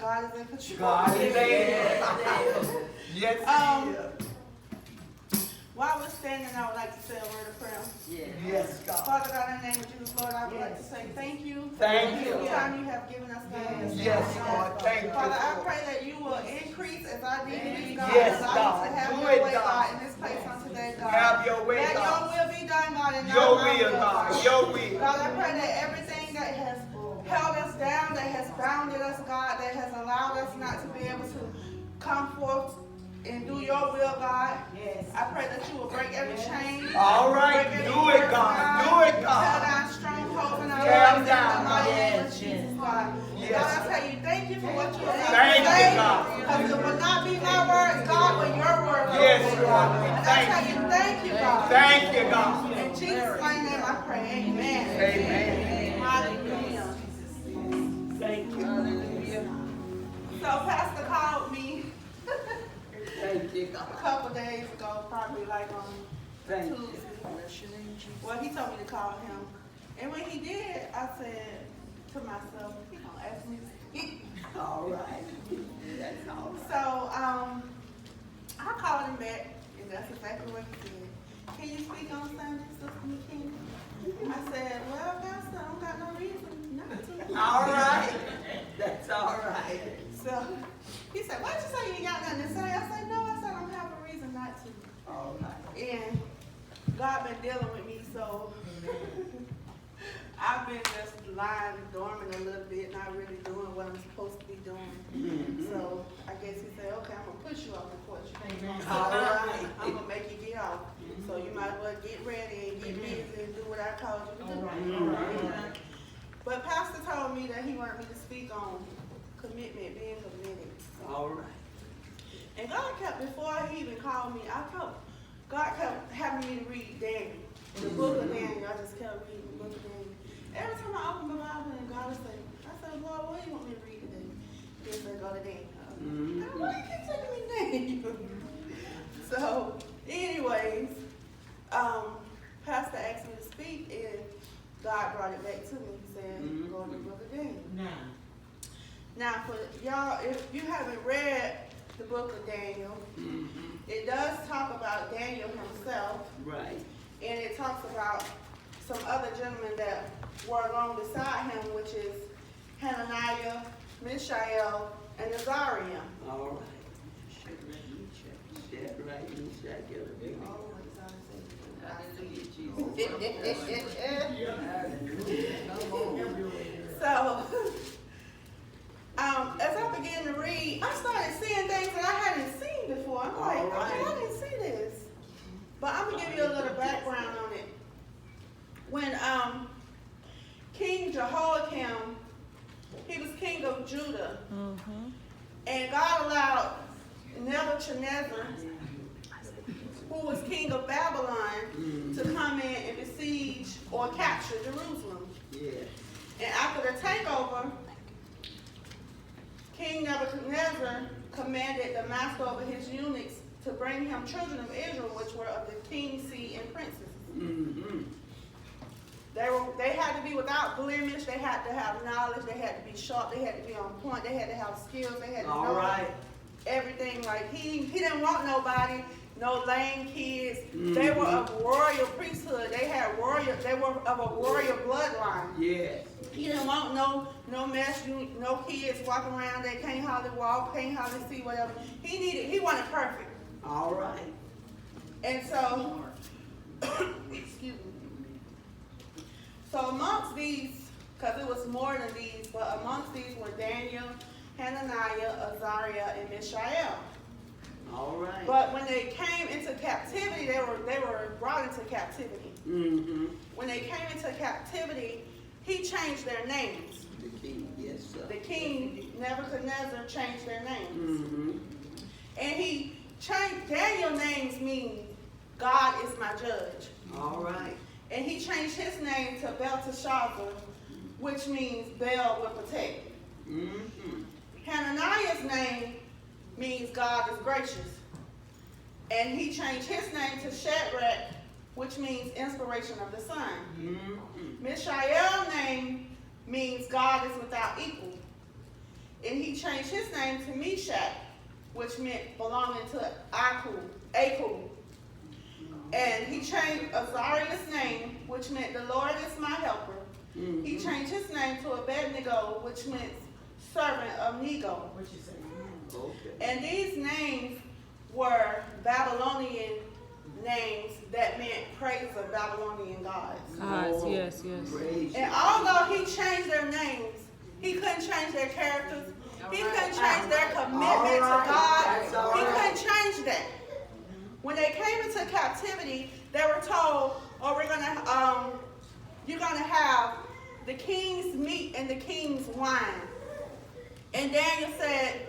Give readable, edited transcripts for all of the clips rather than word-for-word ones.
God is in control. God is there. Yes, He is. While we're standing, I would like to say a word of prayer. Yes, God. Father God, in the name of Jesus, Lord, I would like to say thank you for Thank the you. time you have given us, God. Yes, Lord. Thank you. Father, I pray that you will increase as I decrease, God. Yes, Allow God. us to have Do your it, way, God. God, in this place on today, God. Have your way, Let God. your will be done, God, and not Your my will, God. Your will. God, I pray that everything that has held us down, that has bounded us, God, that has allowed us not to be able to come forth and do your will, God. Yes. I pray that you will break every chain. All right. Break every Do it, curse, God. Do it, Tear God. down strongholds in our Tear lives in down, the mighty God. name of Jesus, God. Yes. God, I tell you, thank you for what you have Thank you, today. God. Because it will not be my words, God, but your word. Yes, God. Lord. And I Thank tell you, thank you, God. Thank you, God. In Jesus' mighty name I pray. Amen. Amen. Hallelujah. Thank you. Hallelujah. So Pastor called me Thank you, a God. couple days ago, probably like on Thank you. Tuesday. Well, he told me to call him. And when he did, I said to myself, he gonna ask me to speak. All right. That's all right. So I called him back, and that's exactly what he said. Can you speak on Sunday, Sister McKinney? I said, well, Pastor, I don't got no reason not to. All right. That's all right. So he said, why'd you say you ain't got nothing to say? I said, no, I said, I don't have a reason not to. All right. And God been dealing with me, so I've been just lying dormant a little bit, not really doing what I'm supposed to be doing. So I guess he said, okay, I'm gonna push you off the porch. All right. I'm gonna make you get off. So you might as well get ready and get busy and do what I called you to do. But Pastor told me that he wanted me to speak on commitment, being committed. All right. And God kept, before he even called me, God kept having me to read Daniel. The book of Daniel, I just kept reading the book of Daniel. Every time I open my Bible and God would say, I said, Lord, what do you want me to read today? He said, go to Daniel. I said, why you keep taking me to Daniel? So, anyways, Pastor asked me to speak and God brought it back to me. He said, go to the book of Daniel. Now, for y'all, if you haven't read the book of Daniel, it does talk about Daniel himself. Right. And it talks about some other gentlemen that were along beside him, which is Hananiah, Mishael, and Azariah. All right. Shadrach, Meshach, and So, as I began to read, I started seeing things that I hadn't seen before. I'm like, okay, I didn't see this. But I'm going to give you a little background on it. When King Jehoiakim, he was king of Judah, and God allowed Nebuchadnezzar, who was king of Babylon, to come in and besiege or capture Jerusalem. Yeah. And after the takeover, King Nebuchadnezzar commanded the master over his eunuchs to bring him children of Israel, which were of the king's seed and princes. They had to be without blemish. They had to have knowledge. They had to be sharp. They had to be on point. They had to have skills. They had to know everything. Like he didn't want nobody, no lame kids. They were of royal priesthood. They were of a royal bloodline. Yes. He didn't want no mess, no kids walking around. They can't hardly walk, can't hardly see, whatever. He wanted perfect. All right. And so, excuse me. So amongst these, because it was more than these, but amongst these were Daniel, Hananiah, Azariah, and Mishael. All right. But when they came into captivity, they were brought into captivity. When they came into captivity, he changed their names. The king, yes, sir. The king, Nebuchadnezzar, changed their names. And he changed, Daniel's names mean God is my judge. All right. And he changed his name to Belteshazzar, which means Bel will protect. Hananiah's name means God is gracious. And he changed his name to Shadrach, which means inspiration of the sun. Mishael's name means God is without equal. and he changed his name to Meshach, which meant belonging to Aku. And he changed Azariah's name, which meant the Lord is my helper. Mm-hmm. He changed his name to Abednego, which meant servant of Nego. What you say? Okay. And these names were Babylonian names that meant praise of Babylonian gods. Gods, yes, yes. Praise And although he changed their names, he couldn't change their characters. He couldn't change their commitment to That's all God. He right. couldn't change that. When they came into captivity, they were told, "Oh, you're gonna have the king's meat and the king's wine." And Daniel said,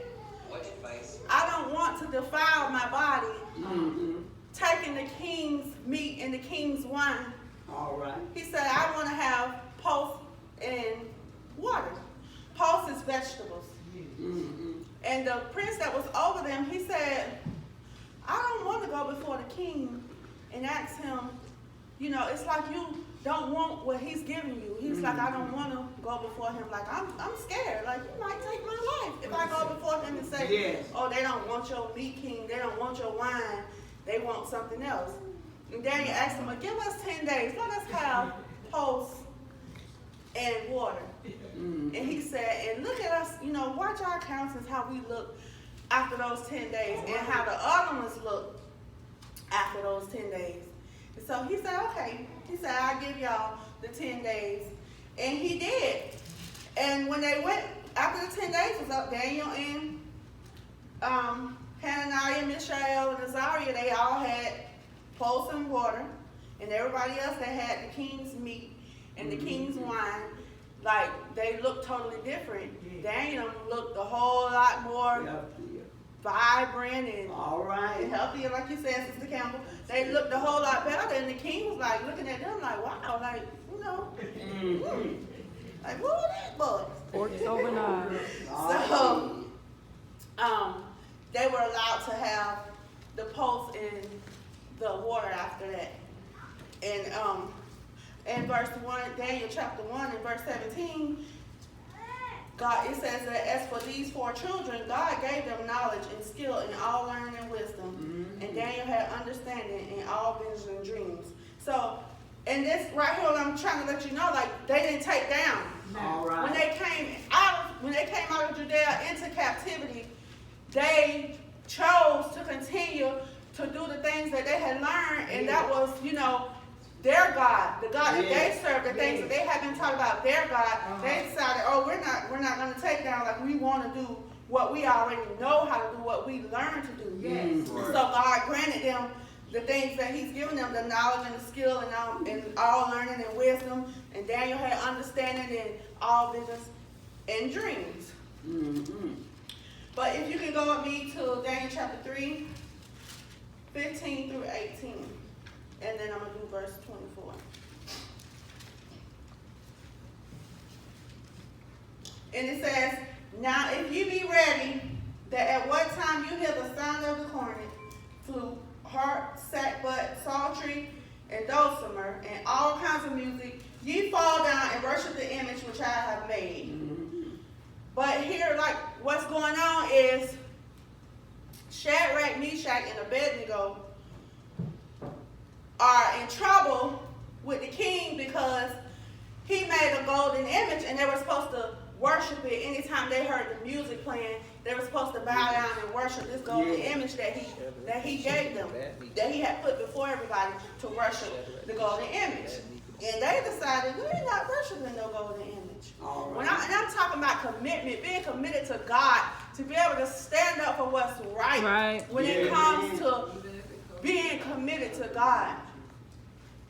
"I don't want to defile my body, Mm-hmm. taking the king's meat and the king's wine." All right. He said, "I want to have pulse and water." Pulse is vegetables. Mm-hmm. And the prince that was over them, he said, "I don't want to go before the king and ask him, you know, it's like you don't want what he's giving you." He's like, "I don't want to go before him. Like, I'm scared. Like, you might take my life if I go before him and say, Yes. oh, they don't want your meat, king. They don't want your wine. They want something else." And Daniel asked him, "Well, give us 10 days. Let us have pulse and water." Mm-hmm. And he said, "And look at us, you know, watch our countenance, how we look after those 10 days and how the other ones look after those 10 days. And so he said, "Okay." He said, "I'll give y'all the 10 days. And he did. And when they went, after the 10 days was up, Daniel and Hananiah, Mishael, and Azariah, they all had pulse and water. And everybody else that had the king's meat and the king's wine, like, they looked totally different. Daniel looked a whole lot more Yeah. vibrant and All right. healthier, like you said, Sister Campbell. They looked a whole lot better, and the king was like looking at them like, wow, like, you know, Mm-hmm. like, who are these boys? Forks over knives. So, they were allowed to have the pulse and the water after that. And in verse 1, Daniel chapter 1 and verse 17, God, it says that as for these 4 children, God gave them knowledge and skill in all learning and wisdom. Mm-hmm. And Daniel had understanding in all visions and dreams. So, and this right here, what I'm trying to let you know, like, they didn't take down. All right. When they came out of Judea into captivity, they chose to continue to do the things that they had learned, and that was, you know, their God, the God that they served, the things that they had been taught about their God. They decided, oh, we're not going to take down, like, we want to do what we already know how to do, what we learned to do. Yes. So God granted them the things that he's given them, the knowledge and the skill and all learning and wisdom. And Daniel had understanding in all visions and dreams. Mm-hmm. But if you can go with me to Daniel chapter 3, 15 through 18. And then I'm going to do verse 24. And it says, "Now if you be ready, that at what time you hear the sound of the cornet, flute, harp, sackbut, psaltery, and dulcimer, and all kinds of music, ye fall down and worship the image which I have made." Mm-hmm. But here, like, what's going on is Shadrach, Meshach, and Abednego are in trouble with the king because he made a golden image, and they were supposed to worship it anytime they heard the music playing. They were supposed to bow down and worship this golden image that he gave them, that he had put before everybody to worship the golden image. And they decided, we're not worshiping no golden image. All And right. I'm talking about commitment, being committed to God, to be able to stand up for what's right, when it comes to being committed to God.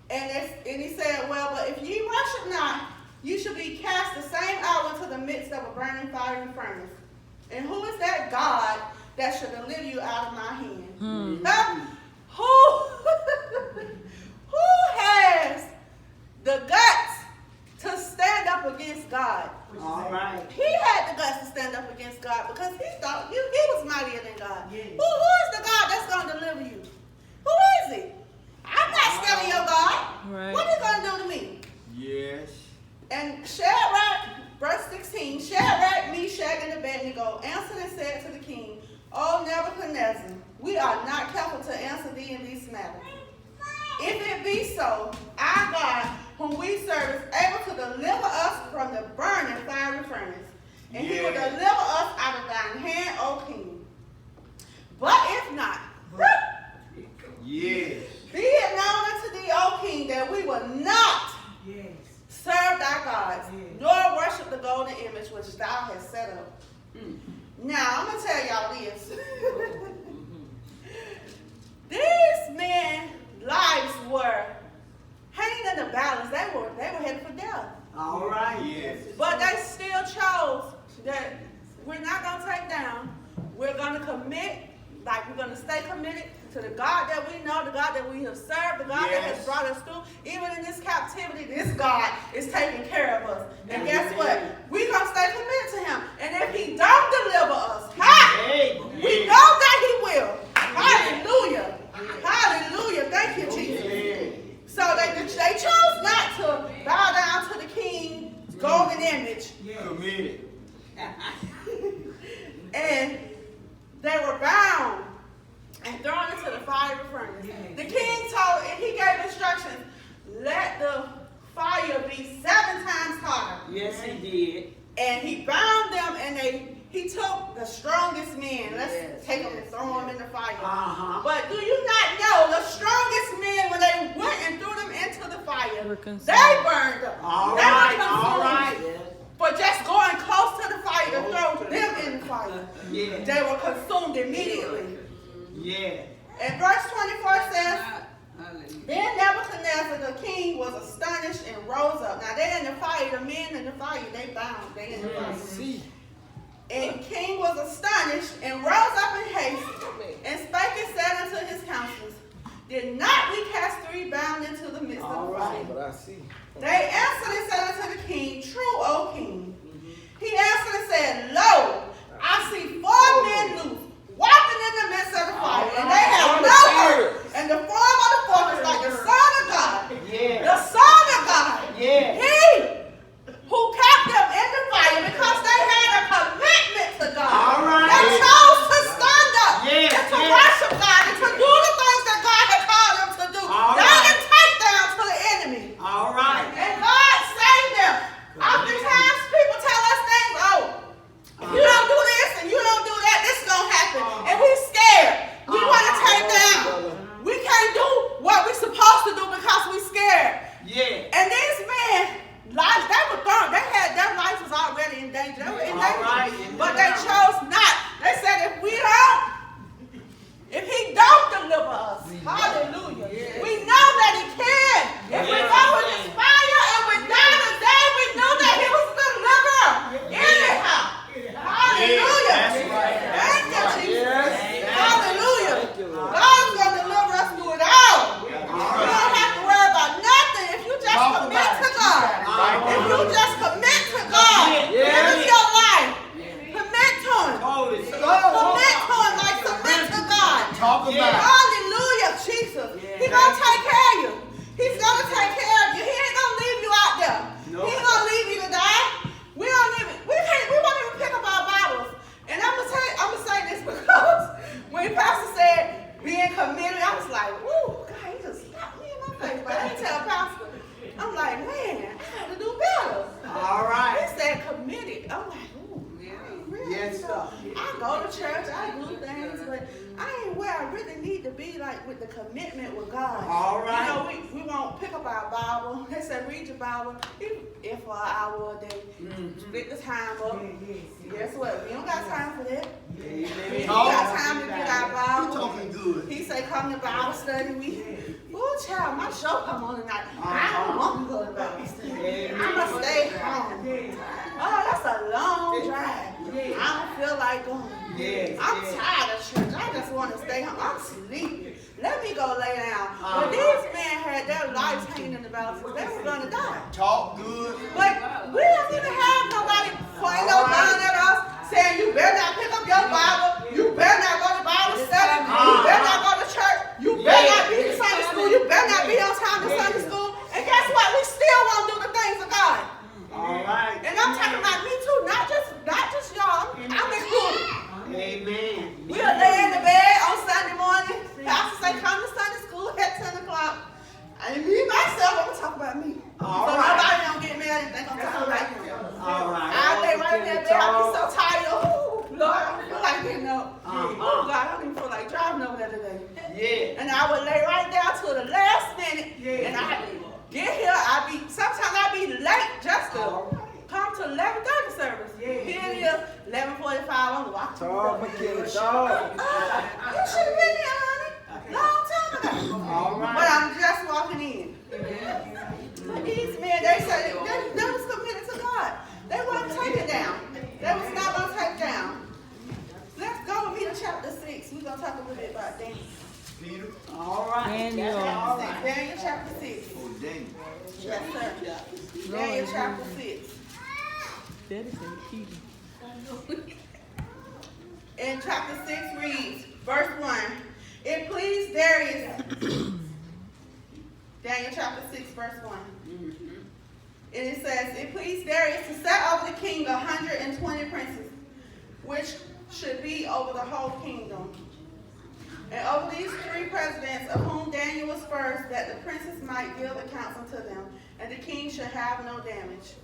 And he said, well, but if ye worship not, you shall be cast the same hour into the midst of a burning fiery furnace. And who is that God that shall deliver you out of my hand? Who has the guts to stand up against God? All right. He had the guts to stand up against God because he thought he was mightier than God. Who is the God that's going to deliver you? Who is he? I'm not scared of your God. Right. What are you going to do to me? Yes. And Shadrach, verse 16, Shadrach, Meshach, and Abednego answered and said to the king, O Nebuchadnezzar, we are not careful to answer thee in these matters. If it be so, our God, whom we serve, is able to deliver us from the burning fiery furnace, and he will deliver us out of thine hand, O king. But if not, Yes. be it known unto thee, O king, that we will not serve thy gods, nor worship the golden image which thou hast set up. Now, I'm going to tell y'all this. These men's lives were hanging in the balance. They were headed for death. All right. Yes. But they still chose that we're not going to take down. We're going to commit, like we're going to stay committed to the God that we know, the God that we have served, the God that has brought us through. Even in this captivity, this God is taking care of us. And guess what? We're going to stay committed to him. And if he don't deliver us, we know that he will. Hallelujah. Hallelujah. Thank you, Jesus. So they chose not to bow down to the king's golden image. Committed. And they were bound and thrown into the fiery furnace. The king told, and he gave instructions, let the fire be 7 times hotter. Yes, he did. And he bound them, and he took the strongest men. Let's take them and throw them in the fire. But do you not know the strongest men, when they went and threw them into the fire, they burned up. All They right. were All consumed. right. For just going close to the fire to throw them in the fire, they were consumed immediately. Yeah. And verse 24 says, then Nebuchadnezzar the king was astonished and rose up. Now they in the fire, the men in the fire, they bound, they in the fire. And king was astonished and rose up in haste, and spake and said unto his counselors, did not we cast 3 bound into the midst of the fire? But I see. They answered and said unto the king, true, O king. He answered and said, lo, I see 4 men loose, walking in the midst of the fire, and they have no hurt. And the form of the 4th is like the Son of God. The Son of God. He who kept them in the fire because they had a commitment to God. They chose to stand up and to worship God and to do the things that God had called them to do. They didn't take down to the enemy. And God saved them. Oftentimes people tell us things, oh, if you don't do this and you don't do that, this is going to happen. And we're scared. We want to take down. We can't do what we're supposed to do because we're scared. And these men, lives, they were thrown. Their lives was already in danger. They were in danger. But they chose not. They said, if he don't deliver us, hallelujah, we know that he can. If we go in this fire and we die today, we know that he was the deliverer. Anyhow. Hallelujah. Thank you, Jesus. Hallelujah. God's going to deliver us through it all. You don't have to worry about nothing if you just commit to God. If you just commit to God, live your life. Commit to him. Commit to him like submit to God. Hallelujah, Jesus. He's going to take care of you. He's going to take care of you. He ain't going to leave you out there. He ain't going to leave you to die. We won't even pick up our Bibles. And I'm gonna say this because when Pastor said being committed, I was like, woo, God, he just slapped me in my face. But I didn't tell Pastor. I'm like, man, I got to do better. He said committed. I'm like, ooh, I ain't really. I go to church, I do things, but I ain't where I really need to be, like with the commitment with God. You know, we won't pick up our Bible. They said read your Bible, if for an hour a day. Split the time up. Guess what? We don't got time for that. We ain't got time to get our Bible. He say come to Bible study. Oh, child, my show come on tonight. I don't want to go to Bible study. I'm going to stay home. Oh, that's a long drive. I don't feel like going. I'm tired of church. I just want to stay home. I'm sleepy. Let me go lay down. But these men had their lives hanging in the balance. They were going to die. Talk good. But we don't even have nobody pointing no gun at us saying you better not pick up your Bible. You better not go to Bible study. You better not go to church. You better not be in Sunday school. You better not be on time in Sunday school. And guess what? We still won't do the things of God. And I'm talking about didn't know. Oh God, I don't even feel like driving over there today. Yeah. And I would lay right down to the last minute. Yeah. And I get here, sometimes I be late just to come to 11:30 service. Yeah. Here it is, 11:45 on the walk. Talk, McKinney, talk. You should have been here, honey. Long time ago. All But right. I'm just walking in. But these men, they said they was committed to God. They wouldn't take it down. They was not going to take down. Let's go with me to chapter 6. We're going to talk a little bit about Daniel. Peter. All right. Daniel. All Chapter 6. right. Daniel chapter 6. Oh, Daniel. Yes, sir. Daniel chapter 6. Daddy said Peter. In chapter 6 reads, verse 1. It pleased Darius. Daniel chapter 6, verse 1. And it says, it pleased Darius to set over the king 120 princes, which should be over the whole kingdom. And over these 3 presidents, of whom Daniel was first, that the princes might give accounts unto them, and the king should have no damage.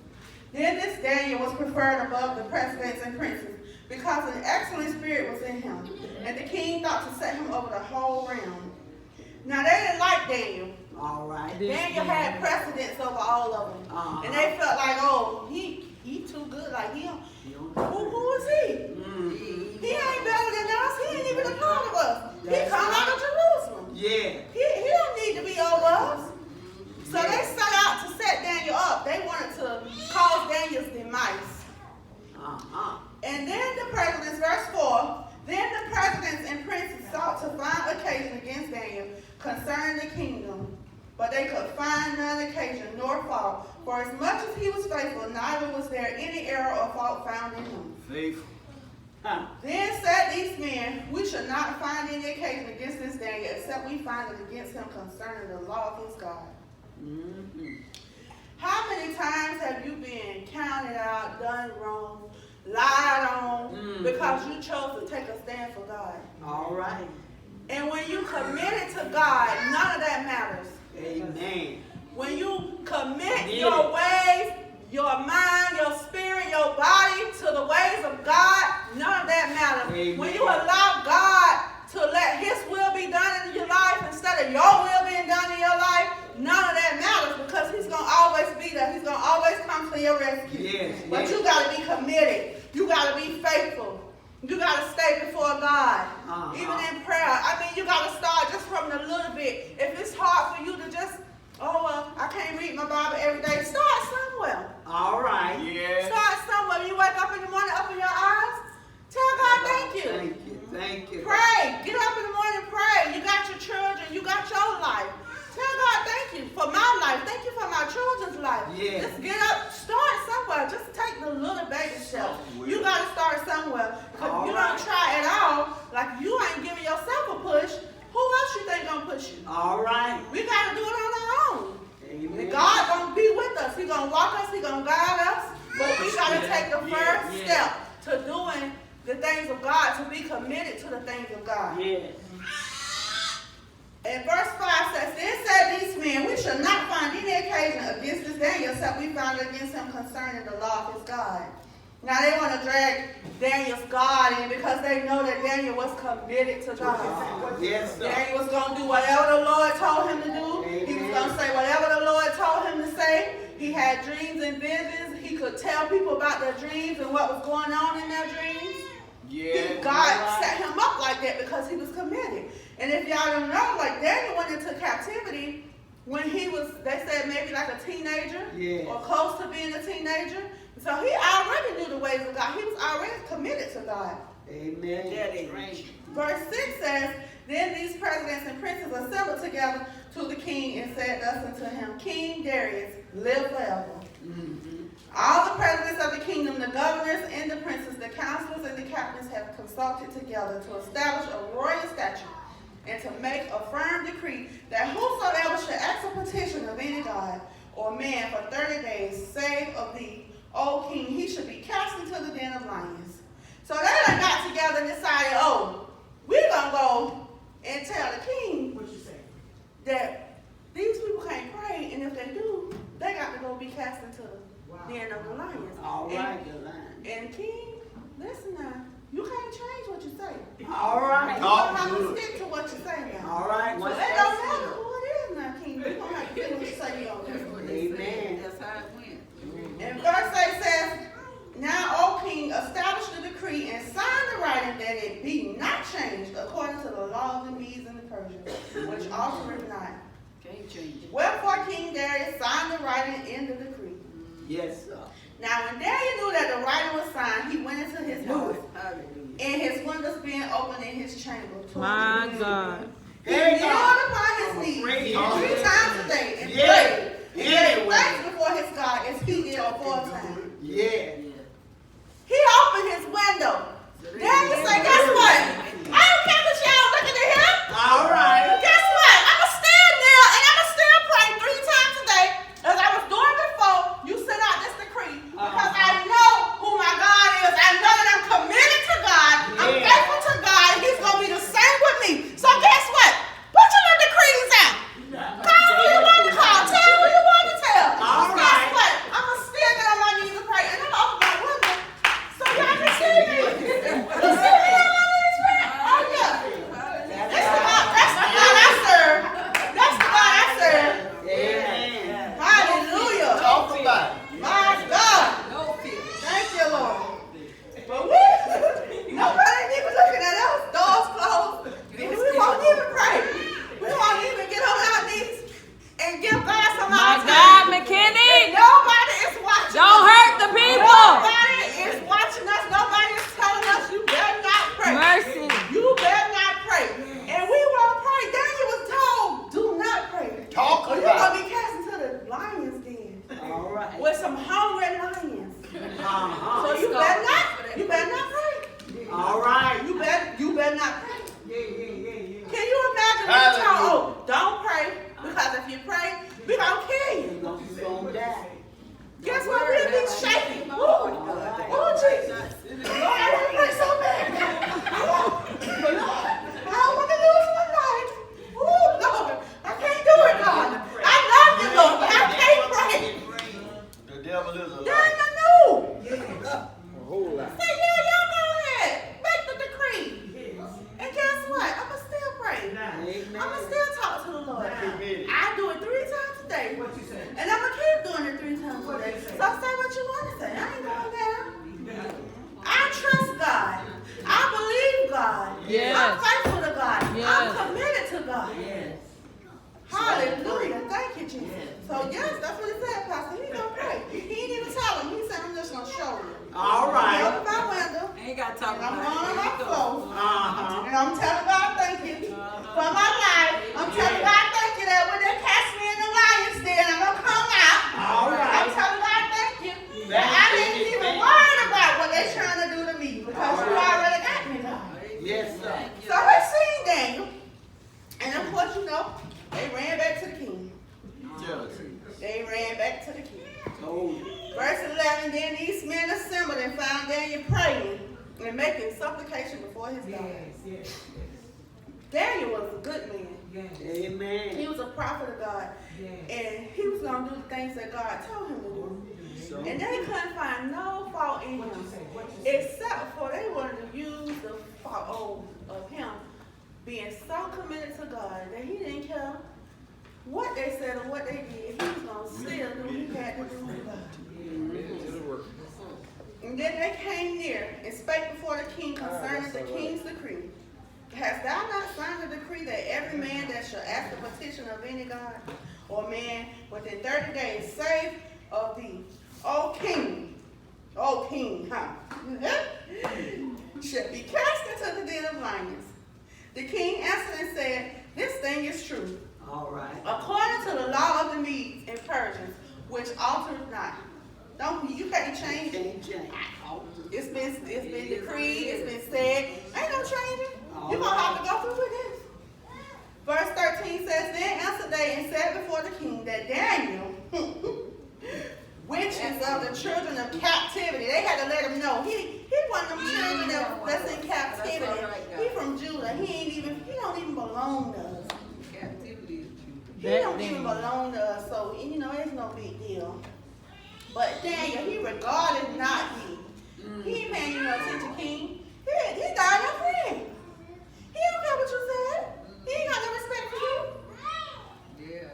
Then this Daniel was preferred above the presidents and princes, because an excellent spirit was in him, and the king thought to set him over the whole realm. Now they didn't like Daniel. All right. Daniel had precedence over all of them. Uh-huh. And they felt like, oh, he too good. Like, who is he? He ain't better than us. He ain't even a part of us. He come out of Jerusalem. Yeah. He don't need to be over us. So they set out to set Daniel up. They wanted to cause Daniel's demise. Uh-huh. And then the presidents, verse 4, then the presidents and princes sought to find occasion against Daniel concerning the kingdom. But they could find none occasion nor fault. For as much as he was faithful, neither was there any error or fault found in him. Faithful. Huh. Then said these men, we should not find any occasion against this Daniel, except we find it against him concerning the law of his God. How many times have you been counted out, done wrong, lied on, because you chose to take a stand for God? All right. And when you committed to God, none of that matters. Amen. When you commit Yeah. your ways, your mind, your spirit, your body to the ways of God, none of that matters. Amen. When you allow God to let his will be done in your life instead of your will being done in your life, none of that matters, because he's going to always be there. He's going to always come to your rescue. Yes, But yes. you got to be committed. You got to be faithful. You got to stay before God. Uh-huh. Even in prayer. I mean, you got to start just from the little bit. If it's hard for you to just, I can't read my Bible every day, start somewhere. All right. Yeah. Start somewhere. When you wake up in the morning, open your eyes. Tell God thank you. Thank you. Thank you. Pray. Get up in the morning, pray. You got your children. You got your life. Tell God thank you for my life. Thank you for my children's life. Yeah. Just get up. Start somewhere. Just take the little baby steps. You got to start somewhere. Because All you right. don't try at all, like you ain't giving yourself a push, who else you think gonna push you? All right. We got to do it on our own. Amen. God gonna be with us. He gonna walk us. He gonna guide us. But we gotta take the first step to doing the things of God, to be committed to the things of God. Yes. And verse 5 says, then said these men, we shall not find any occasion against this Daniel, except we found it against him concerning the law of his God. Now they want to drag Daniel's God in because they know that Daniel was committed to God. Yes, sir. Daniel was going to do whatever the Lord told him to do. He was going to say whatever the Lord told him to say. He had dreams and visions. He could tell people about their dreams and what was going on in their dreams. Yeah. God set him up like that because he was committed. And if y'all don't know, like Daniel went into captivity when he was, they said maybe like a teenager or close to being a teenager. So he already knew the ways of God. He was already committed to God. Amen. That is right. Verse 6 says, then these presidents and princes assembled together to the king and said thus unto him, King Darius, live forever. All the presidents of the kingdom, the governors and the princes, the counselors and the captains have consulted together to establish a royal statute and to make a firm decree that whosoever should ask a petition of any god or man for 30 days, save of thee, O king, he should be cast into the den of lions. So they done got together and decided, we're going to go and tell the king that these people can't pray, and if they do, they got to go be cast into the den of the lions. All right, the line. And king, listen now, you can't change what you that it be not changed according to the law of the Medes and the Persians, which altereth not. Can't change it. Wherefore King Darius signed the writing in the decree. Yes, sir. Now when Darius knew that the writing was signed, he went into his house, Hallelujah. and his windows being open in his chamber. My God. He kneeled upon his knees 3 times a day and prayed. And gave thanks before his God as he did aforetime. Yeah. He opened his window. Daniel said, guess what? I don't care that y'all looking at him. All right. Guess what? I'ma stand there and I'ma still pray 3 times a day as I was doing before you sent out this decree. Because I know who my God is. I know that I'm committed to God. I'm faithful to God. And he's going to be the same with me. So guess what? Put your little decrees out. Call who you want to call. Tell who you want to tell. All Guess right. what? I'ma still get on my knees and pray. And I'm going to open my window so y'all can see me. You see me on my knees praying? Oh, yeah. That's the God I serve. That's the God I serve. Amen. Hallelujah. Talk about it. My God. Thank you, Lord. But nobody ain't even looking at us. Doors closed. We won't even pray. We won't even get on our knees and give God some My our God, time. McKinney. Nobody is watching Don't us. hurt the people. Nobody is watching us. Nobody is telling us you better not pray. Mercy. You better not pray. And we won't pray. Daniel was told, do not pray. Talk Or you're about going to be cast into the lion's den All right. with some hungry lions. Uh-huh. So you better not pray. All right. You better not pray. Yeah. Can you imagine when you tell, oh, don't pray, because if you pray, we gonna kill you. You gonna die. Guess what? We'll be shaking. Oh, Jesus. Lord, I want to pray so bad. Lord, I don't want to lose my life. Oh, Lord, I can't do it, God. I love you, Lord, but I can't pray. The devil is a Dang, liar. I knew. A whole lot. Say, yeah, y'all go ahead. Make the decree. And guess what? I'ma still pray. I'ma still talk to the Lord. Amen. I do it 3 times a day. And I'ma keep doing it 3 times a day. So say what you want to say. I ain't going down. I trust God. I believe God. Yes. I'm faithful to God. Yes. I'm committed to God. Hallelujah. Thank you, Jesus. So yes, that's what he said, Pastor. He gonna pray. He didn't even tell him. He said, I'm just gonna show you. All I right. open my window. Ain't got to talk And I'm about on my it. floor. Uh-huh. And I'm telling God thank you for my life. I'm telling God thank you that when they catch me in the lion's den, I'm going to come out. All right. I'm telling God thank you that I didn't even worry about what they're trying to do to me because you already got me, God. Yes, sir. So they seen Daniel. And of course, you know, they ran back to the king. Jealousy. They ran back to the king. Oh, Verse 11, then these men assembled and found Daniel praying and making supplication before his God. Daniel was a good man. He amen. was a prophet of God. And he was going to do the things that God told him to do. So, And they couldn't find no fault in him. Except for they wanted to use the fault of him being so committed to God that he didn't care what they said or what they did. He was going to still do what he had to do with God. And then they came near and spake before the king concerning the king's decree. Hast thou not signed a decree that every man that shall ask a petition of any God or man within 30 days save of thee, O king, shall be cast into the den of lions? The king answered and said, this thing is true, all right. according to the law of the Medes and Persians, which altereth not. You can't change it. Can't change. It's been decreed, it's been said. Ain't no changing. You're going to have to go through with this. Verse 13 says, then answered they and said before the king that Daniel, which is of the children of captivity, they had to let him know. He one of them children that's in captivity. He from Judah. He don't even belong to us. He don't even belong to us, so, it's no big deal. But Daniel, he regarded not thee. He ain't paying you no attention, king. He died up praying. He don't care what you said. He ain't got no respect for you.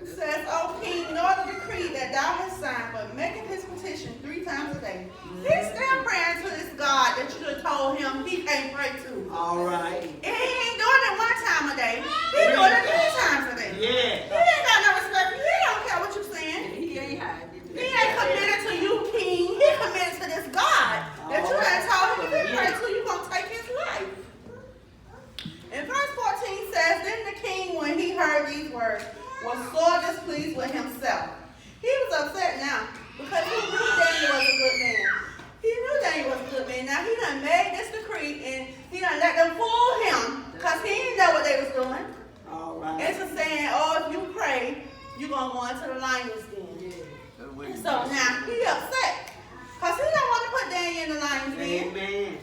It says, O king, nor the decree that thou hast signed, but maketh his petition 3 times a day. He's still praying to this God that you done told him he can't pray too. All right. And he ain't doing it one time a day. He doing it 3 times a day. Yeah. He ain't got no respect. He don't care what you're saying. He ain't hiding. He ain't committed to you, King. He committed to this God that you done told him if he pray to, you gonna take his life. And verse 14 says, then the king, when he heard these words, was sore displeased with himself. He was upset now because he knew Daniel was a good man. He knew Daniel was a good man. Now he done made this decree and he done let them fool him because he didn't know what they was doing. All right. It's a saying, oh, if you pray, you're going to go into the lion's den. So now he upset because he don't want to put Daniel in the lion's den. Amen.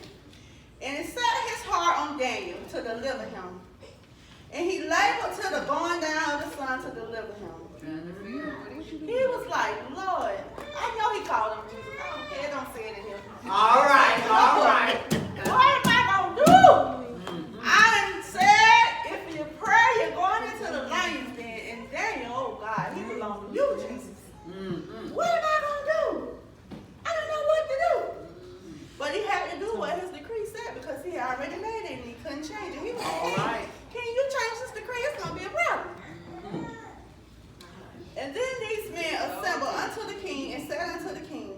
And it set his heart on Daniel to deliver him. And he labored till the going down of the sun to deliver him. He was like, Lord, I know he called him Jesus. I don't care, don't say it in here. All right. All right. What am I going to do? I done said, if you pray, you're going into the lion's den. And Daniel, oh God, he belongs to you, Jesus. What am I going to do? I don't know what to do. But he had to do what his decree said because he already made it and he couldn't change it. He was All like, right. can you change this decree? It's going to be a problem. And then these men assembled unto the king and said unto the king,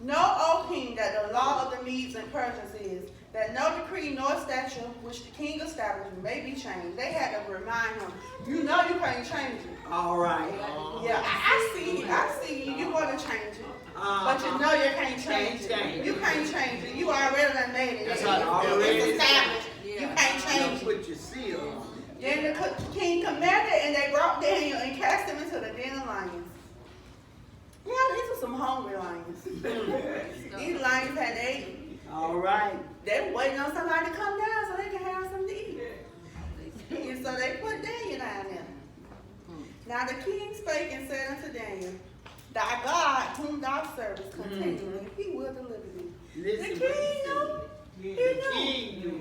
know, O king, that the law of the Medes and Persians is that no decree nor statute which the king established may be changed. They had to remind him, you know you can't change it. All right. Yeah, I see you want to change it. But you know you can't change it. You can't change it. You already done made it. That's how It's established. You can't change it. Put your seal on. Then the king commanded, and they brought Daniel and cast him into the den of lions. Yeah, these were some hungry lions. These lions had ate. All right. They were waiting on somebody to come down so they could have something to eat. And so they put Daniel down there. Now the king spake and said unto Daniel, thy God, whom thou servest continually, he will deliver thee. Listen The what king he knew. said. He The knew. king knew.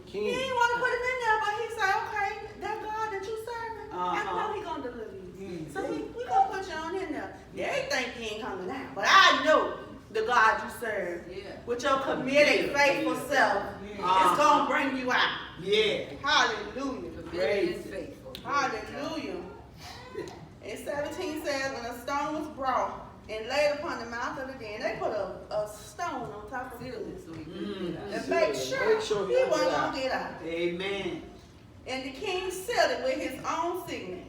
He didn't want to put him in there, but he said, okay, that God that you serving, I know he gonna deliver you. So we gonna put you on in there. They think he ain't coming out, but I know the God you serve, with your committed, faithful self, is gonna bring you out. Yeah. Hallelujah. Praise. Hallelujah. And 17 says, when a stone was brought and laid upon the mouth of the den, they put a stone on top of it and make sure he wasn't gonna get out. Amen. And the king sealed it with his own signet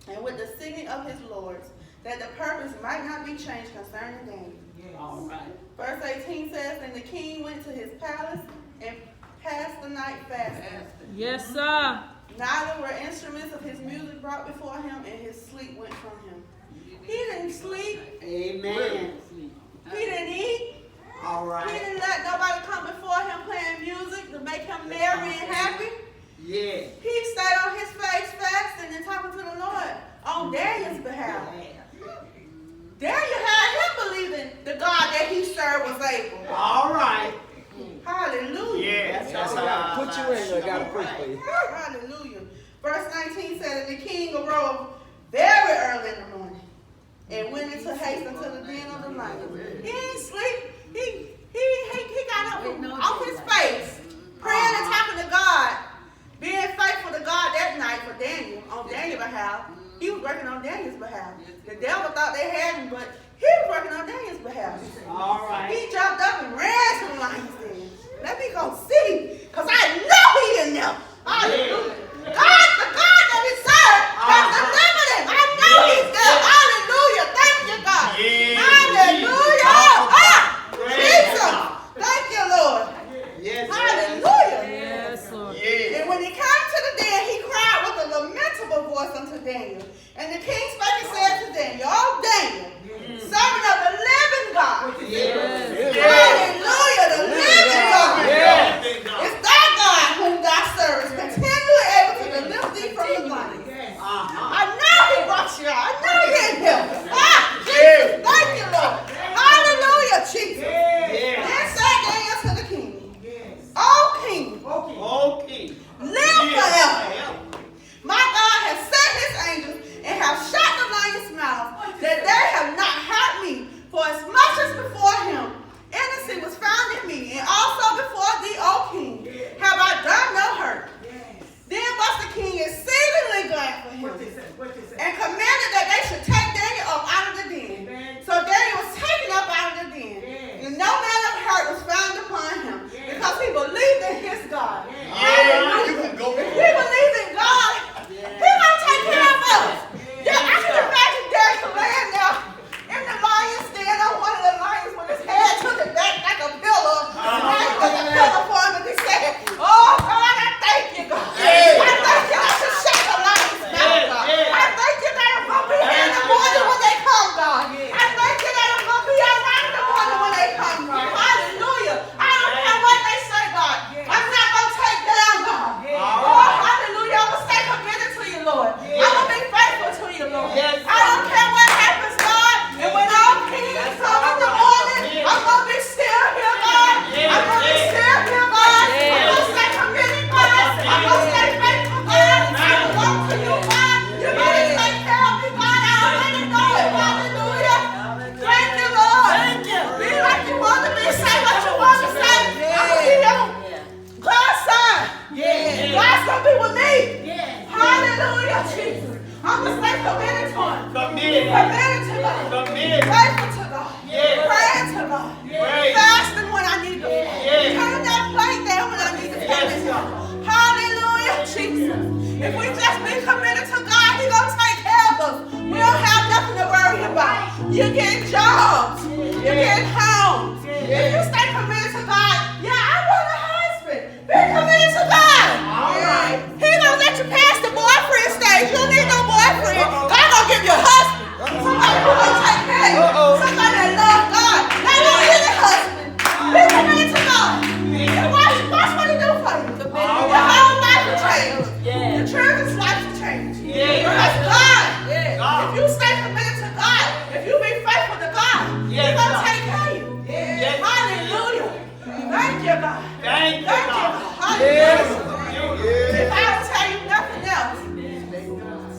and with the signet of his lords, that the purpose might not be changed concerning Daniel. All right. Verse 18 says, and the king went to his palace and passed the night fasting. Yes, sir. Neither were instruments of his music brought before him, and his sleep went from him. He didn't sleep. Amen. He didn't eat. All He right. didn't let nobody come before him playing music to make him merry and happy. Yeah. He stayed on his face fasting and talking to the Lord on Daniel's behalf. Daniel had him believing the God that he served was able. All right. Hallelujah. Yeah, that's how I Put you in. I got to preach for you. Hallelujah. Verse 19 said, and the king arose very early in the morning and went into haste unto the den of the lions. He didn't sleep. He got up from off his face, praying and talking to God, being faithful to God that night for Daniel, on Daniel's behalf. He was working on Daniel's behalf. The devil thought they had him, but he was working on Daniel's behalf. All right. He jumped up and ran to the lion's den. Let me go see, because I know he in there. Hallelujah. God, the God that we serve, has delivered him. I know he's there. Hallelujah. Thank you, God. Hallelujah. Jesus. Thank you, Lord. Yes. Hallelujah. Yes, Lord. And when he came to the den, he cried with a lamentable voice unto Daniel. And the king spake and said to Daniel, O Daniel, servant of the living God. Hallelujah, the living God. It's thy God whom thou servest, continually able to deliver thee from the lions. I know he brought you out. I know you're in here. Jesus, thank you, Lord. Hallelujah, Jesus. Then said Daniel to the king, O king, Okay. live forever. My God has sent his angels and have shut gonna be with me. Yes. Hallelujah, Jesus. I'm gonna stay committed to Him. Committed. Committed to God. Committed. Faithful to God. Yes. Praying to God. Praise. Fasting when I need to. Yes. Turning that plate down when I need to. Yes, God. Hallelujah, Jesus. If we just be committed to God, He gonna take care of us. We don't have nothing to worry about. You get jobs. You get homes. If you stay committed to God, yeah, I want a husband. Be committed to God. All right. He don't let you pass the boyfriend stage. You don't need no boyfriend. God gonna give you a husband. Somebody who gonna take care of you. Somebody that loves God. Not no any husband. Be committed to God. And watch what He do for you. Your whole life will change. Your children's life will change. Because God, if you stay committed to God, if you be faithful to God, He's gonna take care of you. Hallelujah. Thank you, God. Thank you, Thank you, God. God. Hallelujah. If I don't tell you nothing else,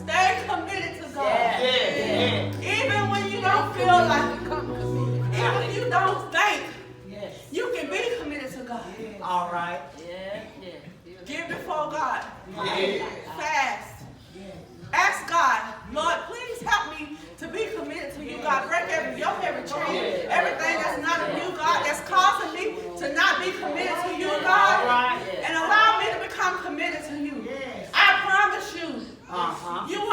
stay committed to God. Even when you don't feel like it, even if you don't think, you can be committed to God. All right. Get before God. Fast. Ask God, Lord, please help me to be committed to you, God. Break every yoke, every chain, everything that's not of you, God, that's causing me to not be committed to you, God. And allow me to become committed to you. I promise you, you